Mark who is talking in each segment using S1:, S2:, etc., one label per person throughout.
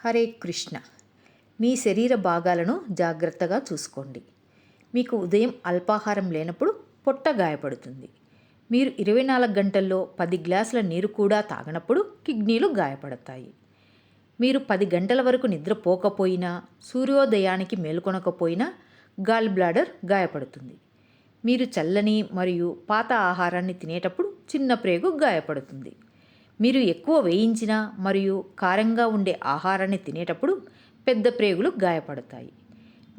S1: హరే కృష్ణ. మీ శరీర భాగాలను జాగ్రత్తగా చూసుకోండి. మీకు ఉదయం అల్పాహారం లేనప్పుడు పొట్ట గాయపడుతుంది. మీరు 24 గంటల్లో 10 గ్లాసుల నీరు కూడా తాగనప్పుడు కిడ్నీలు గాయపడతాయి. మీరు 10 గంటల వరకు నిద్రపోకపోయినా, సూర్యోదయానికి మేల్కొనకపోయినా గాల్ బ్లాడర్ గాయపడుతుంది. మీరు చల్లని మరియు పాత ఆహారాన్ని తినేటప్పుడు చిన్న ప్రేగు గాయపడుతుంది. మీరు ఎక్కువ వేయించిన మరియు కారంగా ఉండే ఆహారాన్ని తినేటప్పుడు పెద్ద ప్రేగులు గాయపడతాయి.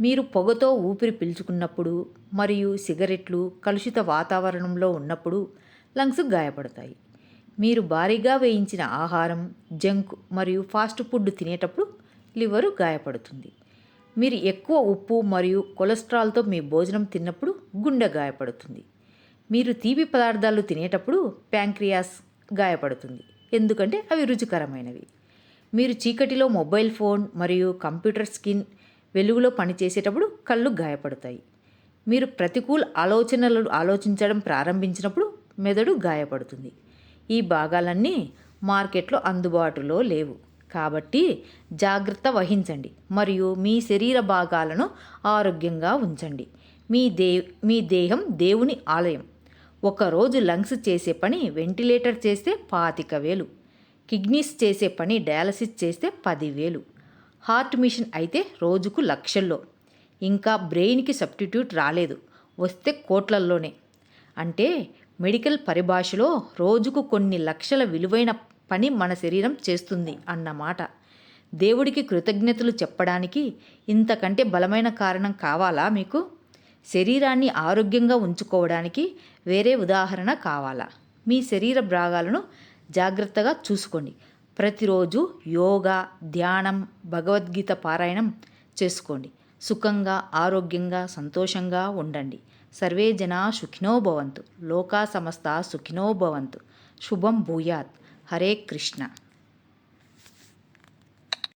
S1: మీరు పొగతో ఊపిరి పీల్చుకున్నప్పుడు మరియు సిగరెట్లు, కలుషిత వాతావరణంలో ఉన్నప్పుడు లంగ్స్ గాయపడతాయి. మీరు భారీగా వేయించిన ఆహారం, జంక్ మరియు ఫాస్ట్ ఫుడ్ తినేటప్పుడు లివరు గాయపడుతుంది. మీరు ఎక్కువ ఉప్పు మరియు కొలెస్ట్రాల్తో మీ భోజనం తిన్నప్పుడు గుండె గాయపడుతుంది. మీరు తీపి పదార్థాలు తినేటప్పుడు ప్యాంక్రియాస్ గాయపడుతుంది, ఎందుకంటే అవి రుచికరమైనవి. మీరు చీకటిలో మొబైల్ ఫోన్ మరియు కంప్యూటర్ స్క్రీన్ వెలుగులో పనిచేసేటప్పుడు కళ్ళు గాయపడతాయి. మీరు ప్రతికూల ఆలోచనలు ఆలోచించడం ప్రారంభించినప్పుడు మెదడు గాయపడుతుంది. ఈ భాగాలన్నీ మార్కెట్లో అందుబాటులో లేవు, కాబట్టి జాగ్రత్త వహించండి మరియు మీ శరీర భాగాలను ఆరోగ్యంగా ఉంచండి. మీ దేహం దేవుని ఆలయం. ఒకరోజు లంగ్స్ చేసే పని వెంటిలేటర్ చేస్తే 25,000, కిడ్నీస్ చేసే పని డయాలసిస్ చేస్తే 10,000, హార్ట్ మిషన్ అయితే రోజుకు లక్షల్లో. ఇంకా బ్రెయిన్కి సబ్స్టిట్యూట్ రాలేదు, వస్తే కోట్లల్లోనే. అంటే మెడికల్ పరిభాషలో రోజుకు కొన్ని లక్షల విలువైన పని మన శరీరం చేస్తుంది అన్నమాట. దేవుడికి కృతజ్ఞతలు చెప్పడానికి ఇంతకంటే బలమైన కారణం కావాలా మీకు? శరీరాన్ని ఆరోగ్యంగా ఉంచుకోవడానికి వేరే ఉదాహరణ కావాలా? మీ శరీర భాగాలను జాగ్రత్తగా చూసుకోండి. ప్రతిరోజు యోగా, ధ్యానం, భగవద్గీత పారాయణం చేసుకోండి. సుఖంగా, ఆరోగ్యంగా, సంతోషంగా ఉండండి. సర్వే జనా సుఖినో భవంతు. లోకా సమస్త సుఖినో భవంతు. శుభం భూయాత్. హరే కృష్ణ.